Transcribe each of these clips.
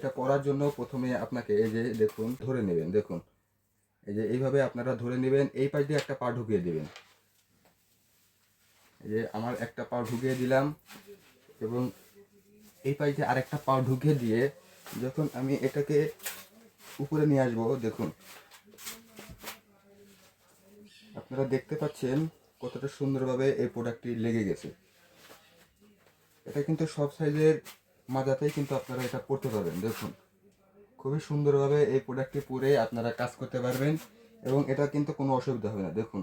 এটা করার জন্য প্রথমে আপনাকে এই যে দেখুন ধরে নেবেন, দেখুন এই যে এইভাবে আপনারা ধরে নেবেন, এই পাশ দিয়ে একটা পা ঢুকিয়ে দিবেন। এই যে আমার একটা পা ঢুকিয়ে দিলাম এবং এই পাশ দিয়ে আরেকটা পা ঢুকিয়ে দিয়ে যখন আমি এটাকে উপরে নিয়ে আসবো, দেখুন আপনারা দেখতে পাচ্ছেন কতটা সুন্দরভাবে এই প্রোডাক্টটি লেগে গেছে। এটা কিন্তু সব সাইজের মাজাতেই কিন্তু আপনারা এটা পরতে পারবেন। দেখুন খুবই সুন্দরভাবে এই প্রোডাক্টটি পরে আপনারা কাজ করতে পারবেন এবং এটা কিন্তু কোনো অসুবিধা হবে না। দেখুন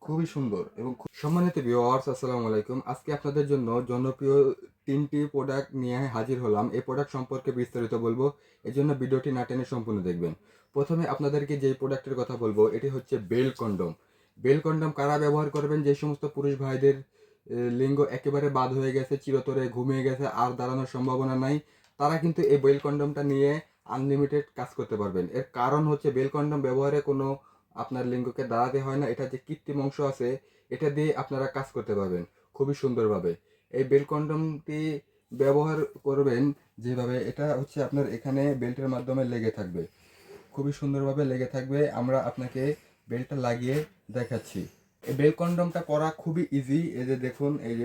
খুবই সুন্দর এবং সম্মানিত ভিউয়ার্স, আসসালামু আলাইকুম। আজকে আপনাদের জন্য জনপ্রিয় 3টি প্রোডাক্ট নিয়ে হাজির হলাম। এই প্রোডাক্ট সম্পর্কে বিস্তারিত বলবো, এই জন্য ভিডিওটি না টেনে সম্পূর্ণ দেখবেন। প্রথমে আপনাদেরকে যে প্রোডাক্টের কথা বলবো এটি হচ্ছে বেল কন্ডম। বেল কন্ডম কারা ব্যবহার করবেন? যে সমস্ত পুরুষ ভাইদের লিঙ্গ একেবারে বাদ হয়ে গেছে, চিরতরে ঘুমিয়ে গেছে, আর দাঁড়ানোর সম্ভাবনা নাই, তারা কিন্তু এই বেল কন্ডমটা নিয়ে আনলিমিটেড কাজ করতে পারবেন। এর কারণ হচ্ছে বেল কন্ডম ব্যবহারে কোনো আপনার লিঙ্গকে দাঁড়াতে হয় না। এটা যে কৃত্রিম অংশ আছে, এটা দিয়ে আপনারা কাজ করতে পারবেন খুবই সুন্দরভাবে। এই বেল কন্ডমটি ব্যবহার করবেন যেভাবে, এটা হচ্ছে আপনার এখানে বেল্টের মাধ্যমে লেগে থাকবে, খুবই সুন্দরভাবে লেগে থাকবে। আমরা আপনাকে বেল্টটা লাগিয়ে দেখাচ্ছি। এই বেল কন্ডমটা করা খুবই ইজি। এই যে দেখুন, এই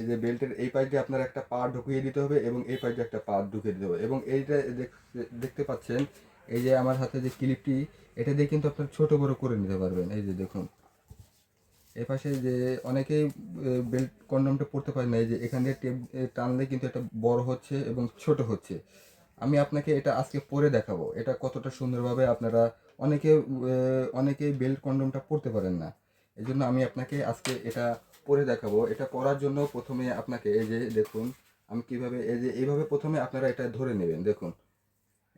যে বেল্টের এই পাশ দিয়ে আপনার একটা পা ঢুকিয়ে দিতে হবে এবং এই পাশ দিয়ে একটা পা ঢুকিয়ে দিতে হবে এবং এইটা দেখতে পাচ্ছেন এই যে আমার হাতে যে ক্লিপটি, এটা দিয়ে কিন্তু আপনার ছোট বড় করে নিতে পারবেন। এই যে দেখুন এই পাশে যে অনেকেই বেল্ট কন্ডমটা পরতে পারে না, এই যে এখান দিয়ে টেপ টানলে কিন্তু এটা বড় হচ্ছে এবং ছোট হচ্ছে। আমি আপনাকে এটা আজকে পরে দেখাবো এটা কতটা সুন্দরভাবে আপনারা অনেকেই বেল্ট কন্ডমটা পরতে পারেন না, এই জন্য আমি আপনাকে আজকে এটা পরে দেখাবো। এটা পরার জন্য প্রথমে আপনাকে এই যে দেখুন আমি কিভাবে, এই যে এইভাবে প্রথমে আপনারা এটা ধরে নেবেন। দেখুন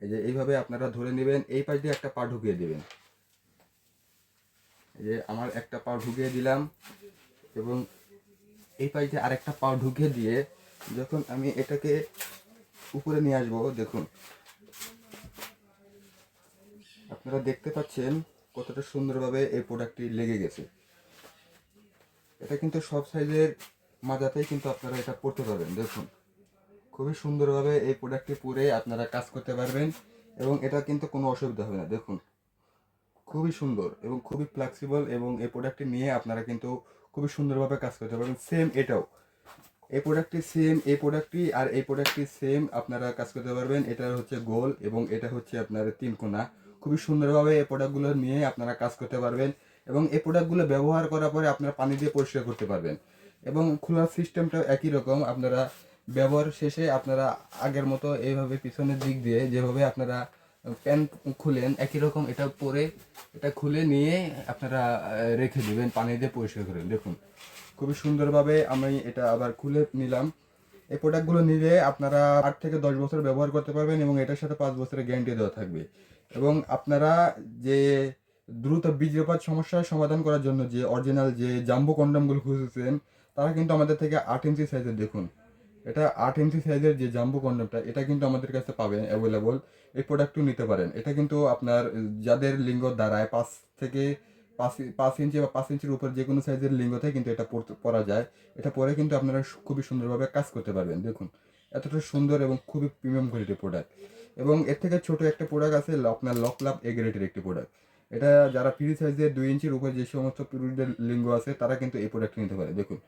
এই যে এইভাবে আপনারা ধরে নেবেন, এই পাশ দিয়ে একটা পা ঢুকিয়ে দিবেন। এই যে আমার একটা পা ঢুকিয়ে দিলাম এবং এই পাশ দিয়ে আরেকটা পা ঢুকিয়ে দিয়ে যখন আমি এটাকে উপরে নিয়ে আসবো, দেখুন আপনারা দেখতে পাচ্ছেন কতটা সুন্দরভাবে এই প্রোডাক্টটি লেগে গেছে। এটা কিন্তু সব সাইজের মাজাতেই কিন্তু আপনারা এটা পরতে পারবেন। দেখুন খুবই সুন্দরভাবে এই প্রোডাক্টটি পরে আপনারা কাজ করতে পারবেন এবং এটা কিন্তু কোনো অসুবিধা হবে না। দেখুন খুবই সুন্দর এবং খুবই ফ্লেক্সিবল এবং এই প্রোডাক্টটি নিয়ে আপনারা কিন্তু খুবই সুন্দরভাবে কাজ করতে পারবেন। সেম এটাও, এই প্রোডাক্টটি সেম আপনারা কাজ করতে পারবেন। এটা হচ্ছে গোল এবং এটা হচ্ছে আপনার 3 কোনা। খুবই সুন্দরভাবে এই প্রোডাক্টগুলো নিয়ে আপনারা কাজ করতে পারবেন এবং এই প্রোডাক্টগুলো ব্যবহার করার পরে আপনারা পানি দিয়ে পরিষ্কার করতে পারবেন এবং খোলার সিস্টেমটাও একই রকম। আপনারা ব্যবহার শেষে আপনারা আগের মতো এইভাবে পিছনের দিক দিয়ে যেভাবে আপনারা প্যান্ট খুলেন, একই রকম এটা পরে এটা খুলে নিয়ে আপনারা রেখে দেবেন, পানি দিয়ে পরিষ্কার করেন। দেখুন খুবই সুন্দরভাবে আমি এটা আবার খুলে নিলাম। এই প্রোডাক্টগুলো নিলে আপনারা 8 থেকে 10 বছর ব্যবহার করতে পারবেন এবং এটার সাথে 5 বছরের গ্যারান্টি দেওয়া থাকবে। এবং আপনারা যে দ্রুত বীর্যপাত সমস্যার সমাধান করার জন্য যে অরিজিনাল যে জাম্বো কন্ডমগুলো খুঁজছেন, তারা কিন্তু আমাদের থেকে 8 ইঞ্চি সাইজের, দেখুন এটা 8 ইঞ্চি সাইজের যে জাম্বো কন্ডমটা, এটা কিন্তু আমাদের কাছে পাবেন অ্যাভেলেবল। এই প্রোডাক্টটিও নিতে পারেন। এটা কিন্তু আপনার যাদের লিঙ্গ দাঁড়ায় 5 থেকে 5 ইঞ্চি বা 5 ইঞ্চির উপর যে কোনো সাইজের লিঙ্গতে কিন্তু এটা পরা যায়। এটা পরে কিন্তু আপনারা খুবই সুন্দরভাবে কাজ করতে পারবেন। দেখুন এতটা সুন্দর এবং খুবই প্রিমিয়াম কোয়ালিটির প্রোডাক্ট। এবং এর থেকে ছোট একটা প্রোডাক্ট আছে আপনার লকলাভ এ গ্রেডের একটি প্রোডাক্ট। এটা যারা ফ্রি সাইজের 2 ইঞ্চির উপর যে সমস্ত পুরুষদের লিঙ্গ আছে তারা কিন্তু এই প্রোডাক্টটি নিতে পারে। দেখুন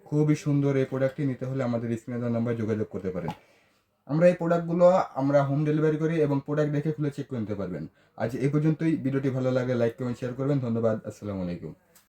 খুবই সুন্দর। এই প্রোডাক্টটি নিতে হলে আমাদের স্ক্রিনে দেওয়া নাম্বারে যোগাযোগ করতে পারেন। আমরা এই প্রোডাক্টগুলো আমরা হোম ডেলিভারি করি এবং প্রোডাক্ট দেখে খুলে চেক করে নিতে পারবেন। আজ এই পর্যন্তই। ভিডিওটি ভালো লাগলে লাইক কমেন্ট শেয়ার করবেন। ধন্যবাদ। আসসালামু আলাইকুম।